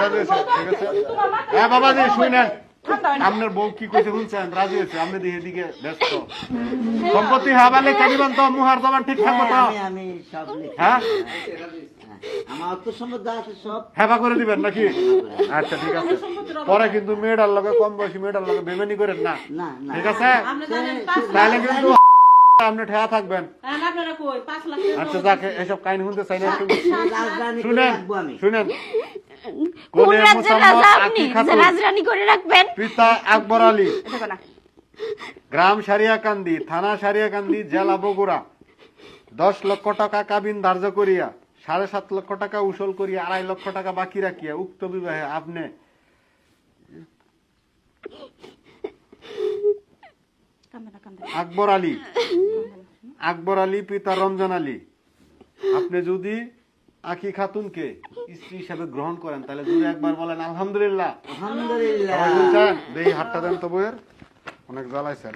রাজি হয়েছে, ঠিক আছে। হ্যাঁ বাবাজি শুনেন, আপনার বউ কি কইছে শুনছেন? রাজি হয়েছে। আপনি দিকে দিকে ব্যস্ত সম্পত্তি হাবালে কানিবান তো মুহার জবান ঠিক থাকবে তো? আমি সব লিখি। হ্যাঁ আমার অর্থ সম্পদ আছে সব। হেবা করে দিবেন নাকি? আচ্ছা ঠিক আছে। পরে কিন্তু মেয়েটার লগে, কম বয়সী মেয়েটার লগে বেমানি করেন না, না না ঠিক আছে? আপনি জানেন 5 লাখ তাহলে কিন্তু আপনি ঠেয়া থাকবেন। আপনারা কই 5 লাখ আচ্ছা যাকে এসব কাহিনী শুনতে চাই না, রাজধানী করে শুনেন রাখবো আমি। শুনেন। কোন কোনে রাজ্যের মুসাম্মদ রাজা আপনি আকি খাতুন, রাজরানী করে রাখবেন? পিতা আকবর আলী, দেখো না গ্রাম সারিয়াকান্দি, থানা সারিয়াকান্দি, জেলা বগুড়া। 10 লক্ষ টাকা কাবিন ধার্য করিয়া 7.5 লক্ষ টাকা উসুল করিয়া 2.5 লক্ষ টাকা বাকি রাখিয়া উক্ত বিবাহে আপনি আকবর আলী পিতা রমজান আলী, আপনি যদি আকি খাতুনকে স্ত্রী হিসাবে গ্রহণ করেন তাহলে যদি একবার বলেন আলহামদুলিল্লাহ। আলহামদুলিল্লাহ। সবাই শুনছেন? দেই হাতটা দেন তো বইয়ের, অনেক জ্বালাইছেন।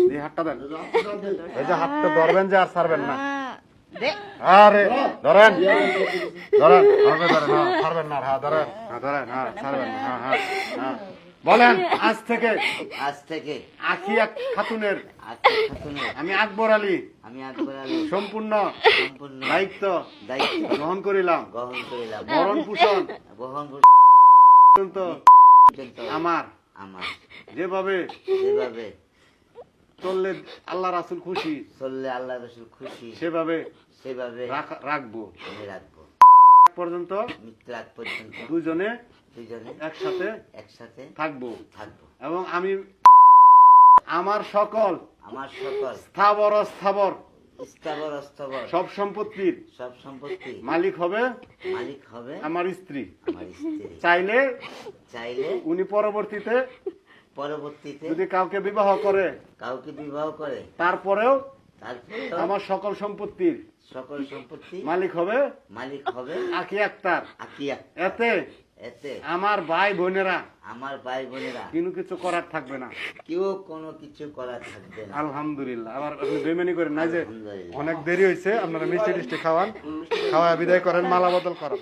দেই হাতটা দেন। এই যে হাতটা ধরবেন যে আর ছাড়বেন না। আরে ধরেন ধরেন, ধরবে ধরেন, হ্যাঁ ছাড়বেন না, হ্যাঁ ধরেন, হ্যাঁ ধরেন, হ্যাঁ ছাড়বেন না, হ্যাঁ হ্যাঁ হ্যাঁ। বলেন আজ থেকে আখি খাতুনের আকি খাতুনের আমি আকবর আলী আমি আকবর আলী সম্পূর্ণ সম্পূর্ণ দায়িত্ব দায়িত্ব গ্রহণ করিলাম। গ্রহণ করিলাম। ভরণ পোষণ বহন পর্যন্ত পর্যন্ত আমার আমার যেভাবে যেভাবে চললে আল্লাহ রাসূল খুশি চললে আল্লাহ রাসূল খুশি সেভাবে সেভাবে রাখবো আমি রাখবো। পর্যন্ত মৃত্যুর আগ পর্যন্ত দুজনে দুজনে একসাথে একসাথে থাকবো থাকবো। এবং আমি আমার সকল আমার সকল স্থাবর অস্থাবর স্থাবর অস্থাবর সব সম্পত্তির সব সম্পত্তি মালিক হবে মালিক হবে আমার স্ত্রী। আমার স্ত্রী। চাইলে চাইলে উনি পরবর্তীতে পরবর্তীতে যদি কাউকে বিবাহ করে কাউকে বিবাহ করে তারপরেও তারপর আমার সকল সম্পত্তির সকল সম্পত্তি মালিক হবে মালিক হবে আকি আক্তার। আকিয়া। এতে এতে আমার ভাই বোনেরা আমার ভাই বোনেরা কোনো কিছু করার থাকবে না। কেউ কোনো কিছু করা থাকবে না। আলহামদুলিল্লাহ। আবার আপনি বেমানি করেন না যে আলহামদুলিল্লাহ। অনেক দেরি হয়েছে, আপনারা মিষ্টি টিষ্টি খাওয়ান, খাওয়া বিদায় করেন, মালা বদল করেন।